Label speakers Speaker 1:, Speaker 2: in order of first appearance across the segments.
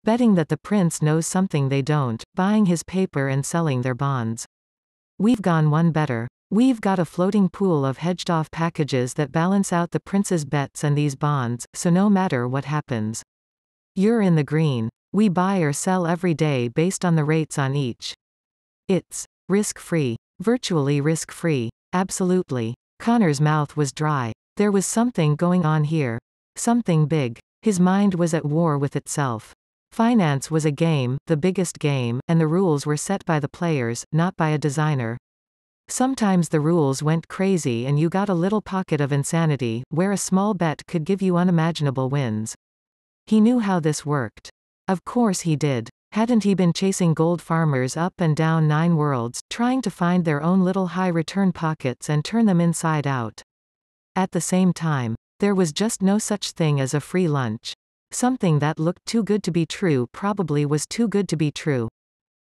Speaker 1: Betting that the prince knows something they don't, buying his paper and selling their bonds. We've gone one better. We've got a floating pool of hedged-off packages that balance out the prince's bets and these bonds, so no matter what happens, you're in the green. We buy or sell every day based on the rates on each. It's risk-free. Virtually risk-free. Absolutely. Connor's mouth was dry. There was something going on here. Something big. His mind was at war with itself. Finance was a game, the biggest game, and the rules were set by the players, not by a designer. Sometimes the rules went crazy and you got a little pocket of insanity, where a small bet could give you unimaginable wins. He knew how this worked. Of course he did. Hadn't he been chasing gold farmers up and down 9 worlds, trying to find their own little high-return pockets and turn them inside out? At the same time, there was just no such thing as a free lunch. Something that looked too good to be true probably was too good to be true.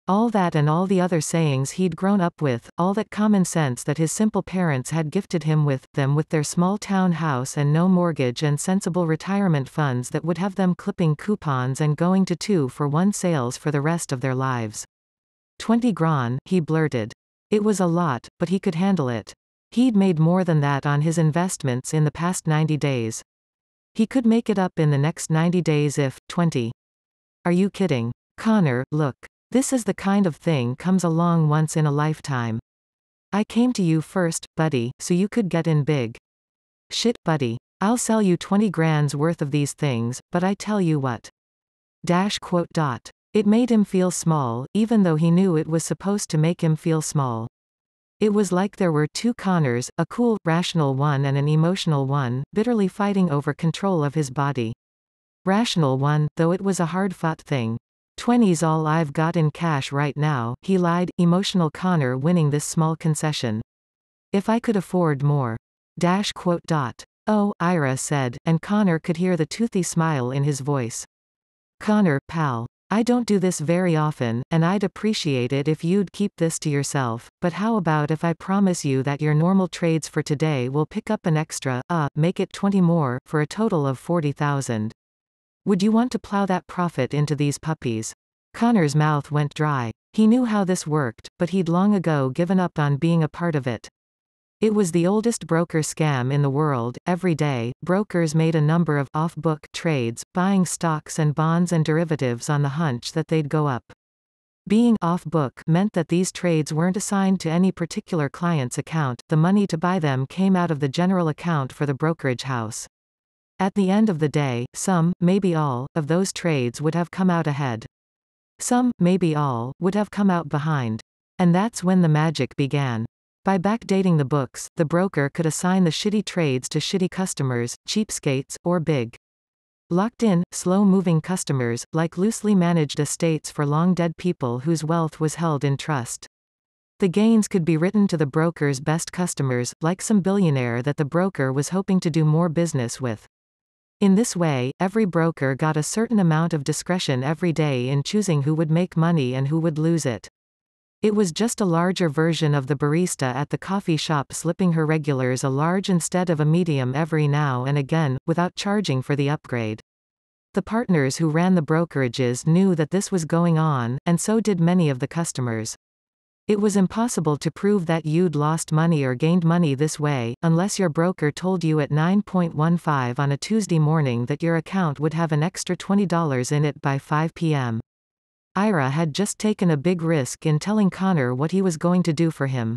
Speaker 1: All that and all the other sayings he'd grown up with, all that common sense that his simple parents had gifted him with, them with their small town house and no mortgage and sensible retirement funds that would have them clipping coupons and going to 2-for-1 sales for the rest of their lives. 20 grand, he blurted. It was a lot, but he could handle it. He'd made more than that on his investments in the past 90 days. He could make it up in the next 90 days if, 20. Are you kidding? Connor, look. This is the kind of thing comes along once in a lifetime. I came to you first, buddy, so you could get in big. Shit, buddy. I'll sell you 20 grand's worth of these things, but I tell you what. It made him feel small, even though he knew it was supposed to make him feel small. It was like there were 2 Connors, a cool, rational one and an emotional one, bitterly fighting over control of his body. Rational one, though it was a hard-fought thing. 20's all I've got in cash right now, he lied, emotional Connor winning this small concession. If I could afford more. Oh, Ira said, and Connor could hear the toothy smile in his voice. Connor, pal. I don't do this very often, and I'd appreciate it if you'd keep this to yourself, but how about if I promise you that your normal trades for today will pick up an extra, make it 20 more, for a total of 40,000. Would you want to plow that profit into these puppies? Connor's mouth went dry. He knew how this worked, but he'd long ago given up on being a part of it. It was the oldest broker scam in the world. Every day, brokers made a number of off-book trades, buying stocks and bonds and derivatives on the hunch that they'd go up. Being off-book meant that these trades weren't assigned to any particular client's account, the money to buy them came out of the general account for the brokerage house. At the end of the day, some, maybe all, of those trades would have come out ahead. Some, maybe all, would have come out behind. And that's when the magic began. By backdating the books, the broker could assign the shitty trades to shitty customers, cheapskates, or big. Locked-in, slow-moving customers, like loosely managed estates for long-dead people whose wealth was held in trust. The gains could be written to the broker's best customers, like some billionaire that the broker was hoping to do more business with. In this way, every broker got a certain amount of discretion every day in choosing who would make money and who would lose it. It was just a larger version of the barista at the coffee shop slipping her regulars a large instead of a medium every now and again, without charging for the upgrade. The partners who ran the brokerages knew that this was going on, and so did many of the customers. It was impossible to prove that you'd lost money or gained money this way, unless your broker told you at 9:15 on a Tuesday morning that your account would have an extra $20 in it by 5 p.m. Ira had just taken a big risk in telling Connor what he was going to do for him.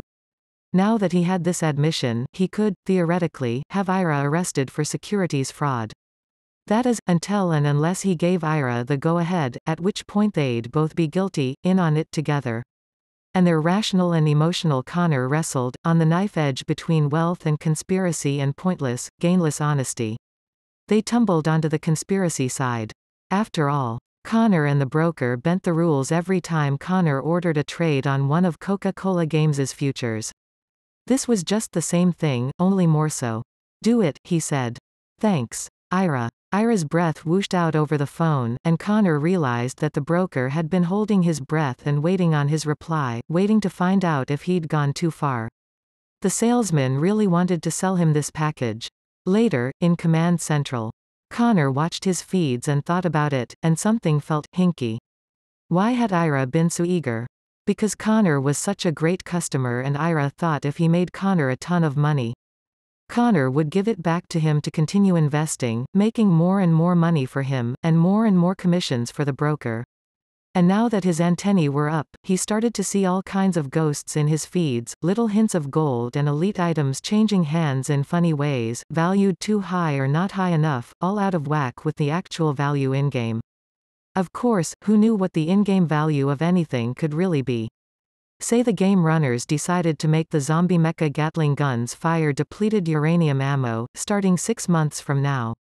Speaker 1: Now that he had this admission, he could, theoretically, have Ira arrested for securities fraud. That is, until and unless he gave Ira the go-ahead, at which point they'd both be guilty, in on it together. And their rational and emotional Connor wrestled, on the knife edge between wealth and conspiracy and pointless, gainless honesty. They tumbled onto the conspiracy side. After all, Connor and the broker bent the rules every time Connor ordered a trade on one of Coca-Cola Games's futures. This was just the same thing, only more so. Do it, he said. Thanks, Ira. Ira's breath whooshed out over the phone, and Connor realized that the broker had been holding his breath and waiting on his reply, waiting to find out if he'd gone too far. The salesman really wanted to sell him this package. Later, in Command Central. Connor watched his feeds and thought about it, and something felt hinky. Why had Ira been so eager? Because Connor was such a great customer, and Ira thought if he made Connor a ton of money, Connor would give it back to him to continue investing, making more and more money for him, and more commissions for the broker. And now that his antennae were up, he started to see all kinds of ghosts in his feeds, little hints of gold and elite items changing hands in funny ways, valued too high or not high enough, all out of whack with the actual value in-game. Of course, who knew what the in-game value of anything could really be? Say the game runners decided to make the zombie mecha Gatling guns fire depleted uranium ammo, starting 6 months from now.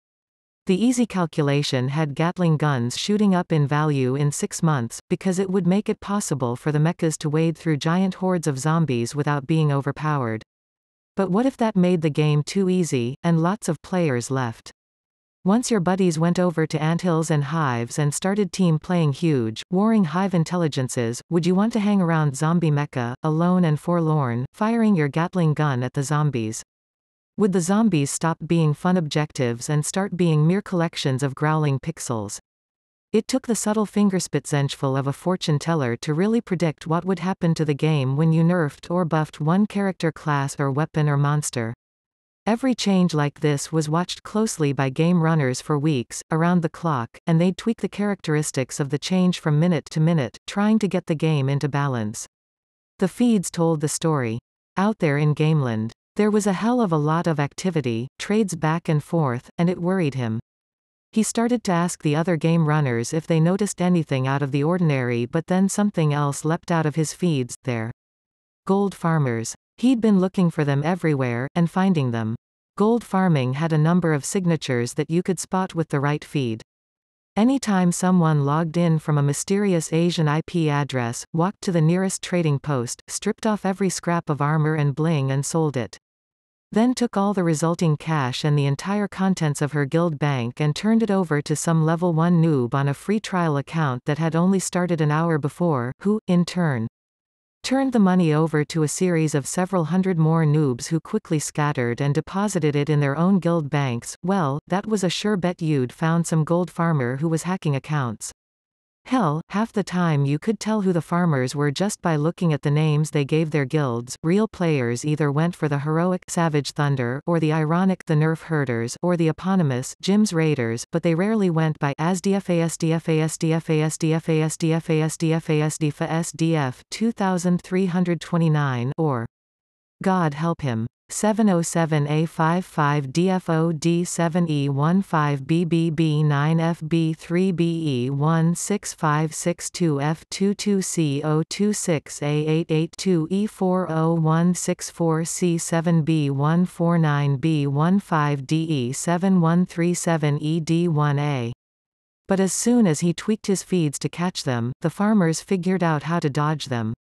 Speaker 1: The easy calculation had Gatling guns shooting up in value in 6 months, because it would make it possible for the mechas to wade through giant hordes of zombies without being overpowered. But what if that made the game too easy, and lots of players left? Once your buddies went over to anthills and hives and started team playing huge, warring hive intelligences, would you want to hang around zombie mecha, alone and forlorn, firing your Gatling gun at the zombies? Would the zombies stop being fun objectives and start being mere collections of growling pixels? It took the subtle fingerspitzenful of a fortune teller to really predict what would happen to the game when you nerfed or buffed one character class or weapon or monster. Every change like this was watched closely by game runners for weeks, around the clock, and they'd tweak the characteristics of the change from minute to minute, trying to get the game into balance. The feeds told the story. Out there in Gameland, there was a hell of a lot of activity, trades back and forth, and it worried him. He started to ask the other game runners if they noticed anything out of the ordinary, but then something else leapt out of his feeds, there. Gold farmers. He'd been looking for them everywhere, and finding them. Gold farming had a number of signatures that you could spot with the right feed. Anytime someone logged in from a mysterious Asian IP address, walked to the nearest trading post, stripped off every scrap of armor and bling and sold it. Then took all the resulting cash and the entire contents of her guild bank and turned it over to some level 1 noob on a free trial account that had only started an hour before, who, in turn, turned the money over to a series of several hundred more noobs who quickly scattered and deposited it in their own guild banks. Well, that was a sure bet you'd found some gold farmer who was hacking accounts. Hell, half the time you could tell who the farmers were just by looking at the names they gave their guilds. Real players either went for the heroic Savage Thunder or the ironic the Nerf Herders or the eponymous Jim's Raiders, but they rarely went by ASDFASDFASDFASDFASDFASDFASDF 2329 or God help him. 707A55DFO D7E16562F226A882E40164C7B149B15DE7137ED1A. But as soon as he tweaked his feeds to catch them, the farmers figured out how to dodge them.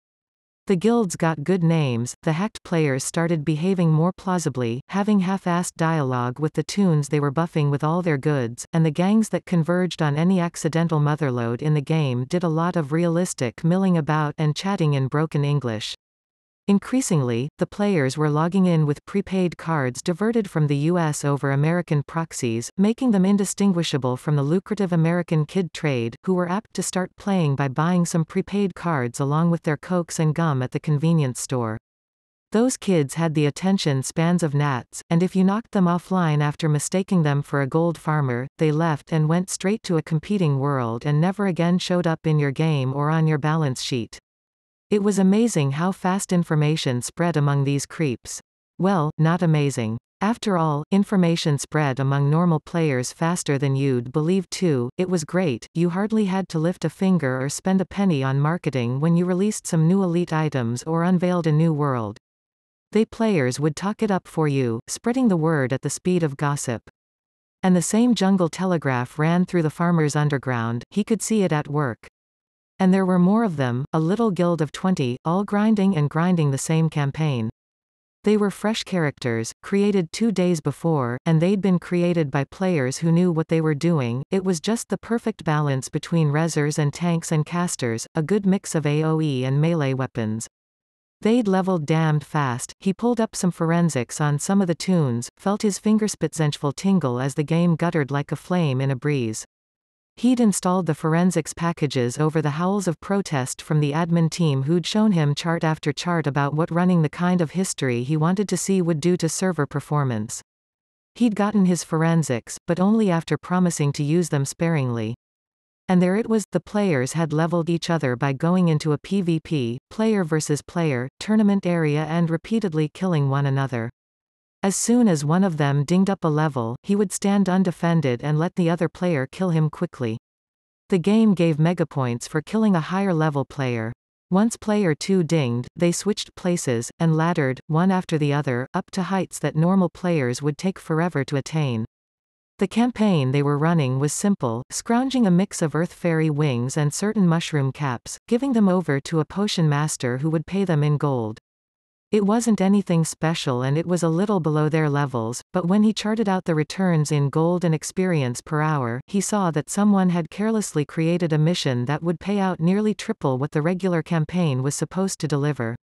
Speaker 1: The guilds got good names, the hacked players started behaving more plausibly, having half-assed dialogue with the tunes they were buffing with all their goods, and the gangs that converged on any accidental motherlode in the game did a lot of realistic milling about and chatting in broken English. Increasingly, the players were logging in with prepaid cards diverted from the US over American proxies, making them indistinguishable from the lucrative American kid trade, who were apt to start playing by buying some prepaid cards along with their cokes and gum at the convenience store. Those kids had the attention spans of gnats, and if you knocked them offline after mistaking them for a gold farmer, they left and went straight to a competing world and never again showed up in your game or on your balance sheet. It was amazing how fast information spread among these creeps. Well, not amazing. After all, information spread among normal players faster than you'd believe too. It was great, you hardly had to lift a finger or spend a penny on marketing when you released some new elite items or unveiled a new world. They players would talk it up for you, spreading the word at the speed of gossip. And the same jungle telegraph ran through the farmer's underground, he could see it at work. And there were more of them, a little guild of 20, all grinding the same campaign. They were fresh characters, created 2 days before, and they'd been created by players who knew what they were doing. It was just the perfect balance between rezzers and tanks and casters, a good mix of AoE and melee weapons. They'd leveled damned fast. He pulled up some forensics on some of the tunes, felt his fingerspitzenful tingle as the game guttered like a flame in a breeze. He'd installed the forensics packages over the howls of protest from the admin team who'd shown him chart after chart about what running the kind of history he wanted to see would do to server performance. He'd gotten his forensics, but only after promising to use them sparingly. And there it was, the players had leveled each other by going into a PvP, player versus player, tournament area and repeatedly killing one another. As soon as one of them dinged up a level, he would stand undefended and let the other player kill him quickly. The game gave megapoints for killing a higher level player. Once player 2 dinged, they switched places, and laddered, one after the other, up to heights that normal players would take forever to attain. The campaign they were running was simple, scrounging a mix of earth fairy wings and certain mushroom caps, giving them over to a potion master who would pay them in gold. It wasn't anything special and it was a little below their levels, but when he charted out the returns in gold and experience per hour, he saw that someone had carelessly created a mission that would pay out nearly triple what the regular campaign was supposed to deliver.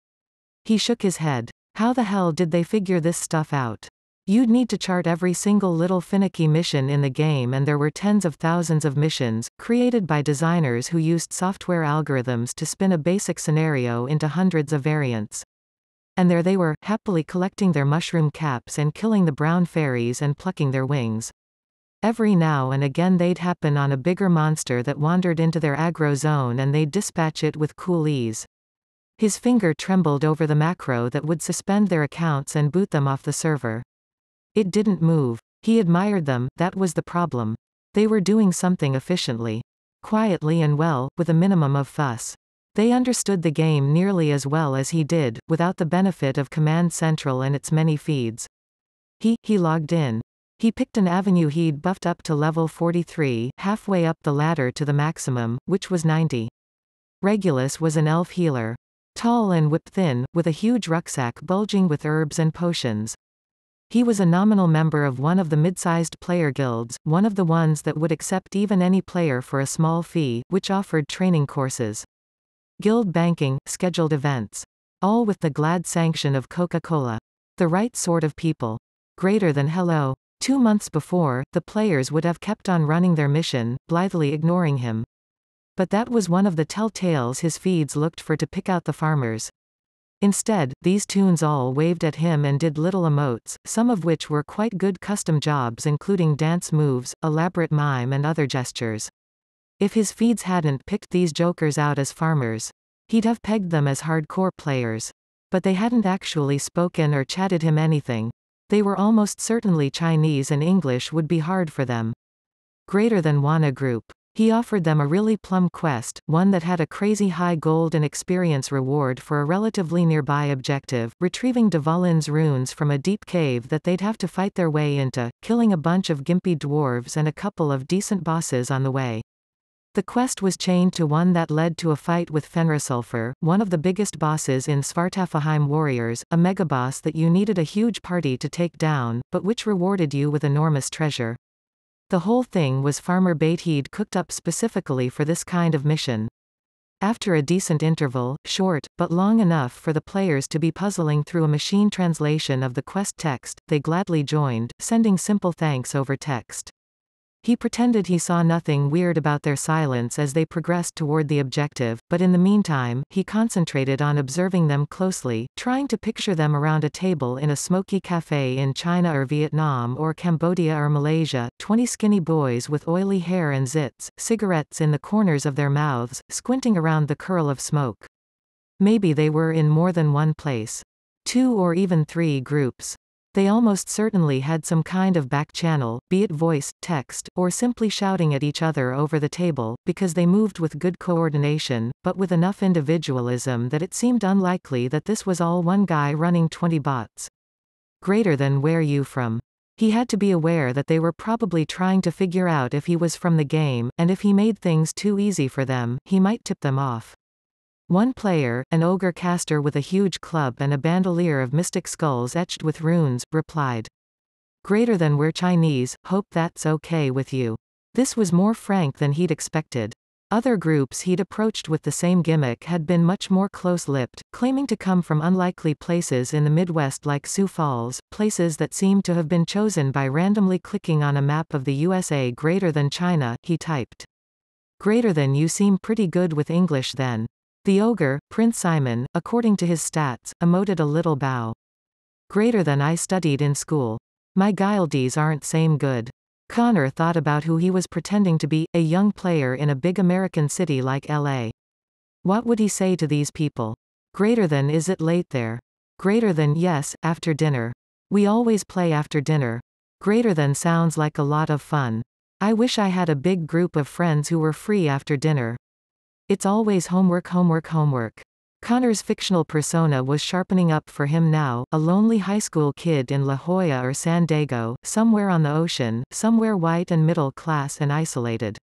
Speaker 1: He shook his head. How the hell did they figure this stuff out? You'd need to chart every single little finicky mission in the game, and there were tens of thousands of missions, created by designers who used software algorithms to spin a basic scenario into hundreds of variants. And there they were, happily collecting their mushroom caps and killing the brown fairies and plucking their wings. Every now and again they'd happen on a bigger monster that wandered into their aggro zone and they'd dispatch it with cool ease. His finger trembled over the macro that would suspend their accounts and boot them off the server. It didn't move. He admired them, that was the problem. They were doing something efficiently. Quietly and well, with a minimum of fuss. They understood the game nearly as well as he did, without the benefit of Command Central and its many feeds. He logged in. He picked an avenue he'd buffed up to level 43, halfway up the ladder to the maximum, which was 90. Regulus was an elf healer. Tall and whip-thin, with a huge rucksack bulging with herbs and potions. He was a nominal member of one of the mid-sized player guilds, one of the ones that would accept even any player for a small fee, which offered training courses. Guild banking, scheduled events. All with the glad sanction of Coca-Cola. The right sort of people. Greater than hello. 2 months before, the players would have kept on running their mission, blithely ignoring him. But that was one of the telltales his feeds looked for to pick out the farmers. Instead, these tunes all waved at him and did little emotes, some of which were quite good custom jobs including dance moves, elaborate mime and other gestures. If his feeds hadn't picked these jokers out as farmers, he'd have pegged them as hardcore players. But they hadn't actually spoken or chatted him anything. They were almost certainly Chinese and English would be hard for them. Greater than Wana Group. He offered them a really plum quest, one that had a crazy high gold and experience reward for a relatively nearby objective, retrieving Dvalin's runes from a deep cave that they'd have to fight their way into, killing a bunch of gimpy dwarves and a couple of decent bosses on the way. The quest was chained to one that led to a fight with Fenrisulfur, one of the biggest bosses in Svartalfheim Warriors, a megaboss that you needed a huge party to take down, but which rewarded you with enormous treasure. The whole thing was farmer bait he'd cooked up specifically for this kind of mission. After a decent interval, short, but long enough for the players to be puzzling through a machine translation of the quest text, they gladly joined, sending simple thanks over text. He pretended he saw nothing weird about their silence as they progressed toward the objective, but in the meantime, he concentrated on observing them closely, trying to picture them around a table in a smoky cafe in China or Vietnam or Cambodia or Malaysia, 20 skinny boys with oily hair and zits, cigarettes in the corners of their mouths, squinting around the curl of smoke. Maybe they were in more than one place. 2 or even 3 groups. They almost certainly had some kind of back channel, be it voice, text, or simply shouting at each other over the table, because they moved with good coordination, but with enough individualism that it seemed unlikely that this was all one guy running 20 bots. Greater than where you from? He had to be aware that they were probably trying to figure out if he was from the game, and if he made things too easy for them, he might tip them off. One player, an ogre caster with a huge club and a bandolier of mystic skulls etched with runes, replied. Greater than we're Chinese, hope that's okay with you. This was more frank than he'd expected. Other groups he'd approached with the same gimmick had been much more close-lipped, claiming to come from unlikely places in the Midwest like Sioux Falls, places that seemed to have been chosen by randomly clicking on a map of the USA. Greater than China, he typed. Greater than you seem pretty good with English then. The ogre, Prince Simon, according to his stats, emoted a little bow. Greater than I studied in school. My guildies aren't same good. Connor thought about who he was pretending to be, a young player in a big American city like LA. What would he say to these people? Greater than is it late there? Greater than yes, after dinner. We always play after dinner. Greater than sounds like a lot of fun. I wish I had a big group of friends who were free after dinner. It's always homework, homework, homework. Connor's fictional persona was sharpening up for him now, a lonely high school kid in La Jolla or San Diego, somewhere on the ocean, somewhere white and middle class and isolated.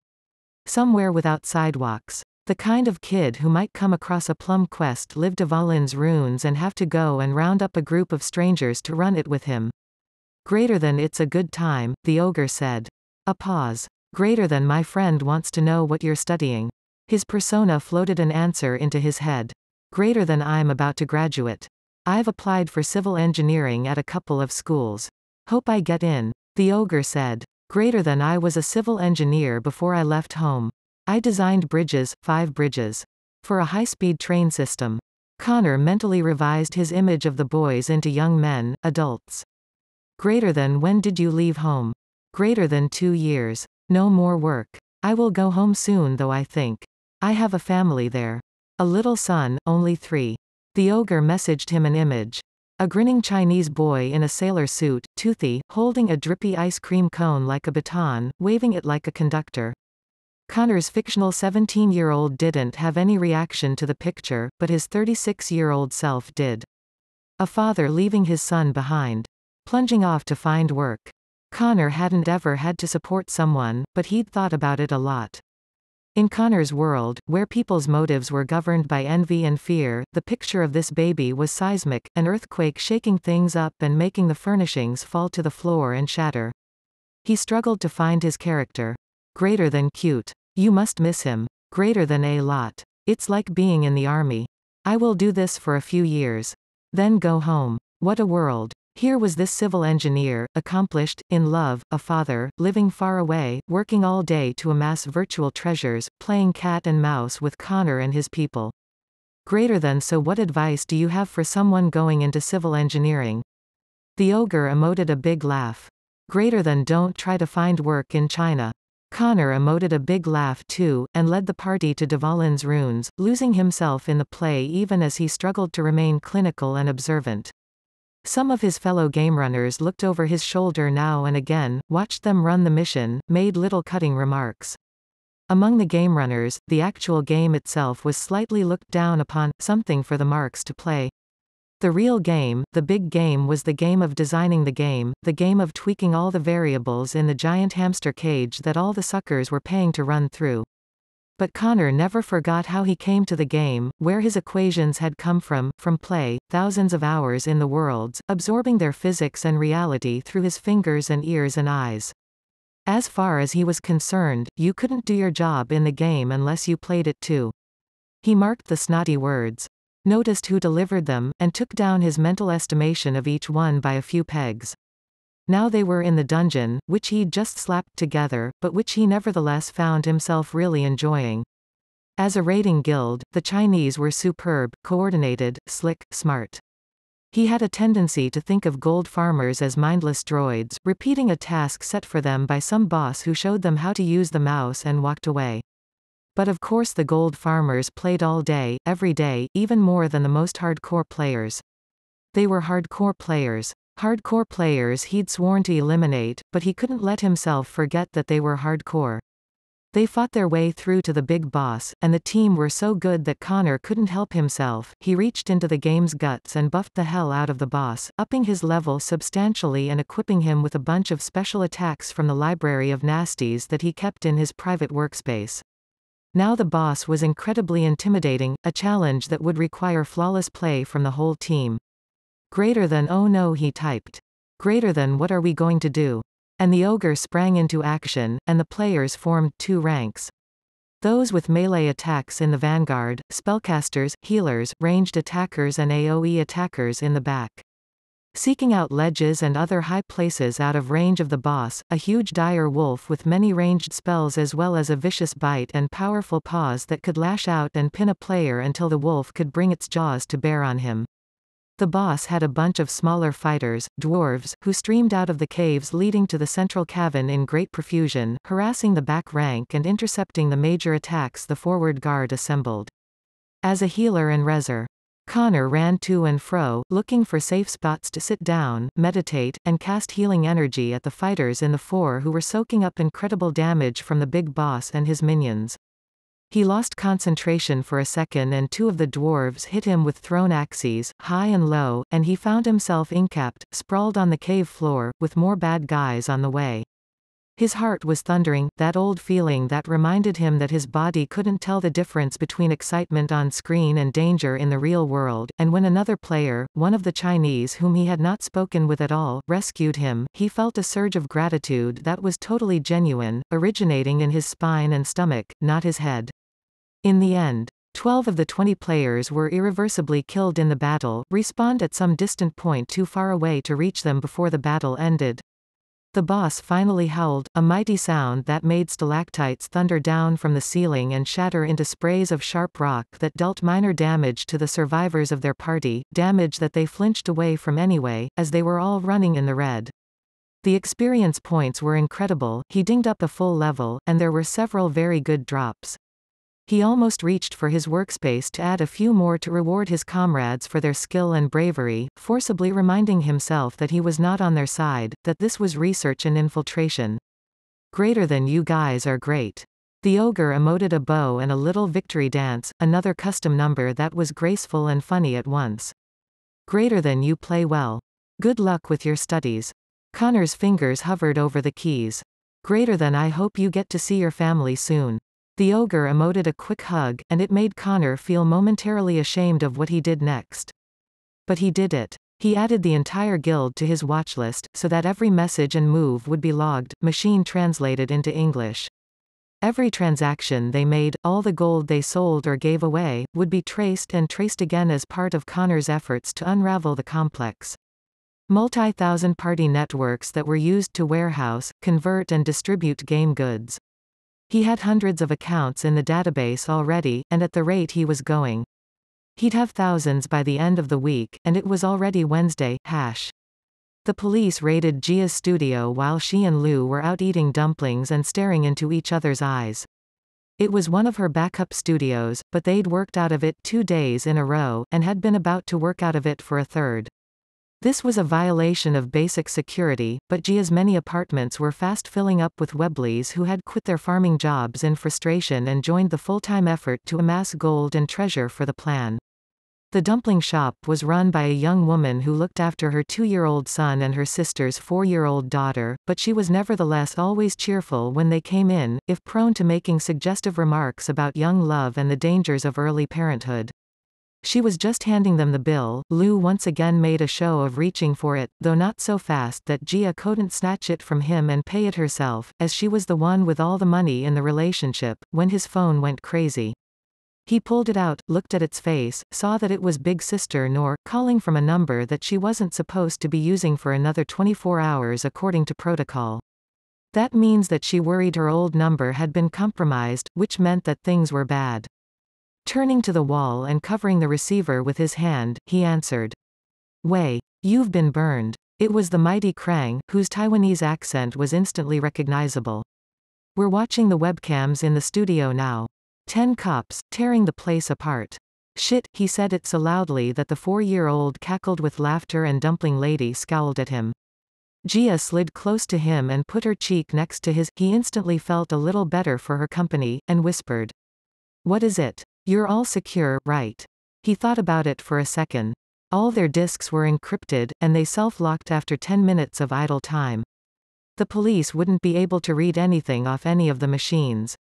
Speaker 1: Somewhere without sidewalks. The kind of kid who might come across a plum quest, live to Valin's runes and have to go and round up a group of strangers to run it with him. Greater than it's a good time, the ogre said. A pause. Greater than my friend wants to know what you're studying. His persona floated an answer into his head. Greater than I'm about to graduate. I've applied for civil engineering at a couple of schools. Hope I get in. The ogre said. Greater than I was a civil engineer before I left home. I designed bridges, 5 bridges. For a high-speed train system. Connor mentally revised his image of the boys into young men, adults. Greater than when did you leave home? Greater than 2 years. No more work. I will go home soon though I think. I have a family there. A little son, only 3. The ogre messaged him an image. A grinning Chinese boy in a sailor suit, toothy, holding a drippy ice cream cone like a baton, waving it like a conductor. Connor's fictional 17-year-old didn't have any reaction to the picture, but his 36-year-old self did. A father leaving his son behind. Plunging off to find work. Connor hadn't ever had to support someone, but he'd thought about it a lot. In Connor's world, where people's motives were governed by envy and fear, the picture of this baby was seismic, an earthquake shaking things up and making the furnishings fall to the floor and shatter. He struggled to find his character. Greater than cute. You must miss him. Greater than a lot. It's like being in the army. I will do this for a few years. Then go home. What a world. Here was this civil engineer, accomplished, in love, a father, living far away, working all day to amass virtual treasures, playing cat and mouse with Connor and his people. Greater than so what advice do you have for someone going into civil engineering? The ogre emoted a big laugh. Greater than don't try to find work in China. Connor emoted a big laugh too, and led the party to Dvalin's runes, losing himself in the play even as he struggled to remain clinical and observant. Some of his fellow game runners looked over his shoulder now and again, watched them run the mission, made little cutting remarks. Among the game runners, the actual game itself was slightly looked down upon, something for the marks to play. The real game, the big game was the game of designing the game of tweaking all the variables in the giant hamster cage that all the suckers were paying to run through. But Connor never forgot how he came to the game, where his equations had come from play, thousands of hours in the worlds, absorbing their physics and reality through his fingers and ears and eyes. As far as he was concerned, you couldn't do your job in the game unless you played it too. He marked the snotty words, noticed who delivered them, and took down his mental estimation of each one by a few pegs. Now they were in the dungeon, which he'd just slapped together, but which he nevertheless found himself really enjoying. As a raiding guild, the Chinese were superb, coordinated, slick, smart. He had a tendency to think of gold farmers as mindless droids, repeating a task set for them by some boss who showed them how to use the mouse and walked away. But of course the gold farmers played all day, every day, even more than the most hardcore players. They were hardcore players. Hardcore players he'd sworn to eliminate, but he couldn't let himself forget that they were hardcore. They fought their way through to the big boss, and the team were so good that Connor couldn't help himself. He reached into the game's guts and buffed the hell out of the boss, upping his level substantially and equipping him with a bunch of special attacks from the library of nasties that he kept in his private workspace. Now the boss was incredibly intimidating, a challenge that would require flawless play from the whole team. Greater than oh no, he typed. Greater than what are we going to do? And the ogre sprang into action, and the players formed 2 ranks. Those with melee attacks in the vanguard, spellcasters, healers, ranged attackers and AoE attackers in the back. Seeking out ledges and other high places out of range of the boss, a huge dire wolf with many ranged spells as well as a vicious bite and powerful paws that could lash out and pin a player until the wolf could bring its jaws to bear on him. The boss had a bunch of smaller fighters, dwarves, who streamed out of the caves leading to the central cavern in great profusion, harassing the back rank and intercepting the major attacks the forward guard assembled. As a healer and reser, Connor ran to and fro, looking for safe spots to sit down, meditate, and cast healing energy at the fighters in the fore who were soaking up incredible damage from the big boss and his minions. He lost concentration for a second and two of the dwarves hit him with thrown axes, high and low, and he found himself incapped, sprawled on the cave floor, with more bad guys on the way. His heart was thundering, that old feeling that reminded him that his body couldn't tell the difference between excitement on screen and danger in the real world, and when another player, one of the Chinese whom he had not spoken with at all, rescued him, he felt a surge of gratitude that was totally genuine, originating in his spine and stomach, not his head. In the end, 12 of the 20 players were irreversibly killed in the battle, respawned at some distant point too far away to reach them before the battle ended. The boss finally howled, a mighty sound that made stalactites thunder down from the ceiling and shatter into sprays of sharp rock that dealt minor damage to the survivors of their party, damage that they flinched away from anyway, as they were all running in the red. The experience points were incredible, he dinged up a full level, and there were several very good drops. He almost reached for his workspace to add a few more to reward his comrades for their skill and bravery, forcibly reminding himself that he was not on their side, that this was research and infiltration. Greater than you guys are great. The ogre emoted a bow and a little victory dance, another custom number that was graceful and funny at once. Greater than you play well. Good luck with your studies. Connor's fingers hovered over the keys. Greater than I hope you get to see your family soon. The ogre emoted a quick hug, and it made Connor feel momentarily ashamed of what he did next. But he did it. He added the entire guild to his watchlist, so that every message and move would be logged, machine translated into English. Every transaction they made, all the gold they sold or gave away, would be traced and traced again as part of Connor's efforts to unravel the complex multi-thousand party networks that were used to warehouse, convert and distribute game goods. He had hundreds of accounts in the database already, and at the rate he was going, he'd have thousands by the end of the week, and it was already Wednesday. The police raided Gia's studio while she and Lou were out eating dumplings and staring into each other's eyes. It was one of her backup studios, but they'd worked out of it 2 days in a row, and had been about to work out of it for a third. This was a violation of basic security, but Gia's many apartments were fast filling up with Webleys who had quit their farming jobs in frustration and joined the full-time effort to amass gold and treasure for the plan. The dumpling shop was run by a young woman who looked after her 2-year-old son and her sister's 4-year-old daughter, but she was nevertheless always cheerful when they came in, if prone to making suggestive remarks about young love and the dangers of early parenthood. She was just handing them the bill. Lou once again made a show of reaching for it, though not so fast that Gia couldn't snatch it from him and pay it herself, as she was the one with all the money in the relationship, when his phone went crazy. He pulled it out, looked at its face, saw that it was Big Sister Noor, calling from a number that she wasn't supposed to be using for another 24 hours according to protocol. That means that she worried her old number had been compromised, which meant that things were bad. Turning to the wall and covering the receiver with his hand, he answered. Wei, you've been burned. It was the mighty Krang, whose Taiwanese accent was instantly recognizable. We're watching the webcams in the studio now. 10 cops, tearing the place apart. Shit, he said it so loudly that the 4-year-old cackled with laughter and Dumpling Lady scowled at him. Gia slid close to him and put her cheek next to his. He instantly felt a little better for her company, and whispered. What is it? You're all secure, right? He thought about it for a second. All their disks were encrypted, and they self-locked after 10 minutes of idle time. The police wouldn't be able to read anything off any of the machines.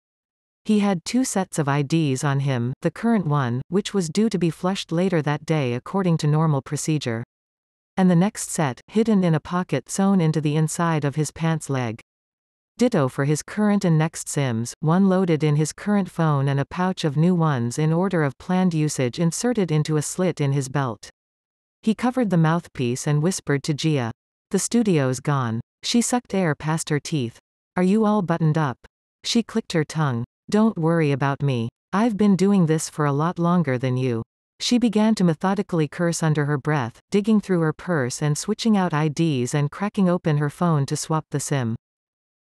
Speaker 1: He had 2 sets of IDs on him, the current one, which was due to be flushed later that day according to normal procedure. And the next set, hidden in a pocket sewn into the inside of his pants leg. Ditto for his current and next SIMs, one loaded in his current phone and a pouch of new ones in order of planned usage inserted into a slit in his belt. He covered the mouthpiece and whispered to Gia. The studio's gone. She sucked air past her teeth. Are you all buttoned up? She clicked her tongue. Don't worry about me. I've been doing this for a lot longer than you. She began to methodically curse under her breath, digging through her purse and switching out IDs and cracking open her phone to swap the SIM.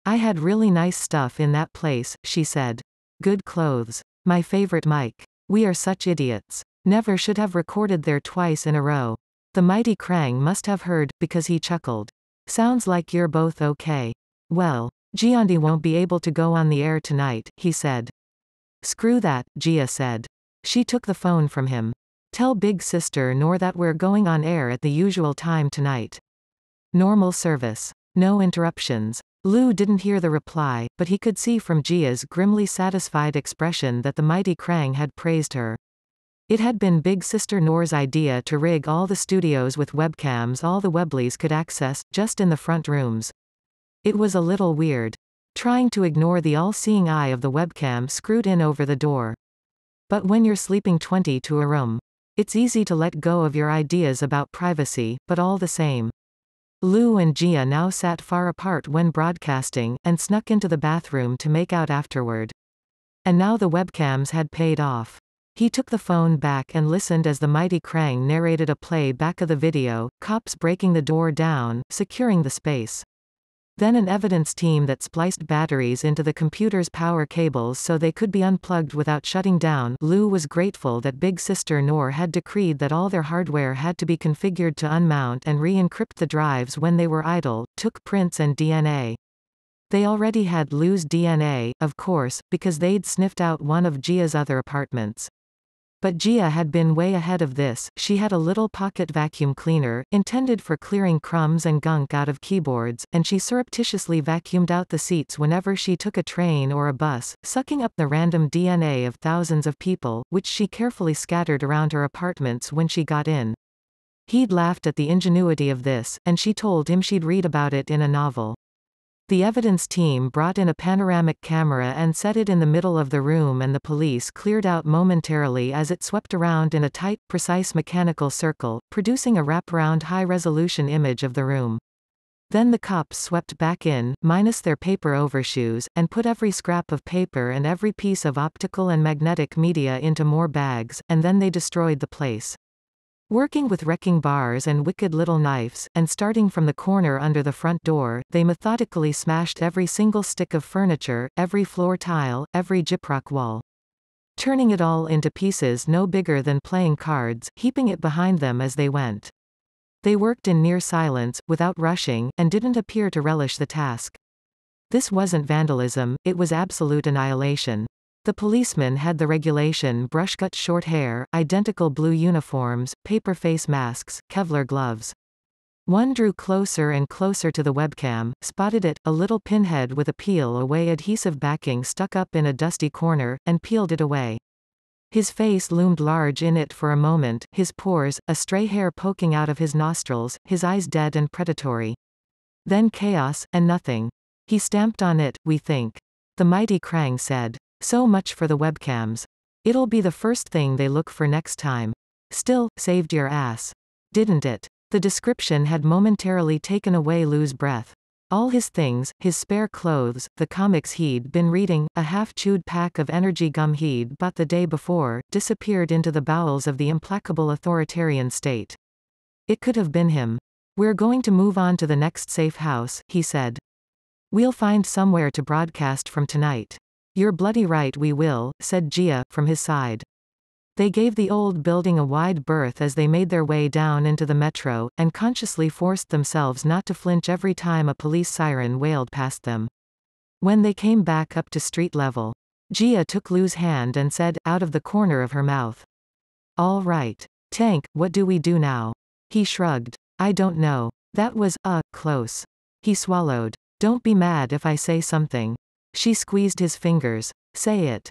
Speaker 1: I had really nice stuff in that place, she said. Good clothes. My favorite mic. We are such idiots. Never should have recorded there twice in a row. The mighty Krang must have heard, because he chuckled. Sounds like you're both okay. Well, Giandy won't be able to go on the air tonight, he said. Screw that, Gia said. She took the phone from him. Tell big sister Nor that we're going on air at the usual time tonight. Normal service. No interruptions. Lou didn't hear the reply, but he could see from Gia's grimly satisfied expression that the mighty Krang had praised her. It had been Big Sister Nor's idea to rig all the studios with webcams all the Webleys could access, just in the front rooms. It was a little weird. Trying to ignore the all-seeing eye of the webcam screwed in over the door. But when you're sleeping 20 to a room, it's easy to let go of your ideas about privacy, but all the same. Lou and Gia now sat far apart when broadcasting, and snuck into the bathroom to make out afterward. And now the webcams had paid off. He took the phone back and listened as the mighty Krang narrated a play back of the video, cops breaking the door down, securing the space. Then an evidence team that spliced batteries into the computer's power cables so they could be unplugged without shutting down. Lou was grateful that Big Sister Nor had decreed that all their hardware had to be configured to unmount and re-encrypt the drives when they were idle, took prints and DNA. They already had Lou's DNA, of course, because they'd sniffed out one of Gia's other apartments. But Gia had been way ahead of this. She had a little pocket vacuum cleaner, intended for clearing crumbs and gunk out of keyboards, and she surreptitiously vacuumed out the seats whenever she took a train or a bus, sucking up the random DNA of thousands of people, which she carefully scattered around her apartments when she got in. He'd laughed at the ingenuity of this, and she told him she'd read about it in a novel. The evidence team brought in a panoramic camera and set it in the middle of the room, and the police cleared out momentarily as it swept around in a tight, precise mechanical circle, producing a wraparound high-resolution image of the room. Then the cops swept back in, minus their paper overshoes, and put every scrap of paper and every piece of optical and magnetic media into more bags, and then they destroyed the place. Working with wrecking bars and wicked little knives, and starting from the corner under the front door, they methodically smashed every single stick of furniture, every floor tile, every gyprock wall. Turning it all into pieces no bigger than playing cards, heaping it behind them as they went. They worked in near silence, without rushing, and didn't appear to relish the task. This wasn't vandalism, it was absolute annihilation. The policemen had the regulation brush-cut short hair, identical blue uniforms, paper face masks, Kevlar gloves. One drew closer and closer to the webcam, spotted it, a little pinhead with a peel-away adhesive backing stuck up in a dusty corner, and peeled it away. His face loomed large in it for a moment, his pores, a stray hair poking out of his nostrils, his eyes dead and predatory. Then chaos, and nothing. He stamped on it, we think. The mighty Krang said. So much for the webcams. It'll be the first thing they look for next time. Still, saved your ass. Didn't it? The description had momentarily taken away Lou's breath. All his things, his spare clothes, the comics he'd been reading, a half-chewed pack of energy gum he'd bought the day before, disappeared into the bowels of the implacable authoritarian state. It could have been him. We're going to move on to the next safe house, he said. We'll find somewhere to broadcast from tonight. You're bloody right we will, said Gia, from his side. They gave the old building a wide berth as they made their way down into the metro, and consciously forced themselves not to flinch every time a police siren wailed past them. When they came back up to street level, Gia took Lou's hand and said, out of the corner of her mouth. All right. Tank, what do we do now? He shrugged. I don't know. That was, close. He swallowed. Don't be mad if I say something. She squeezed his fingers. Say it.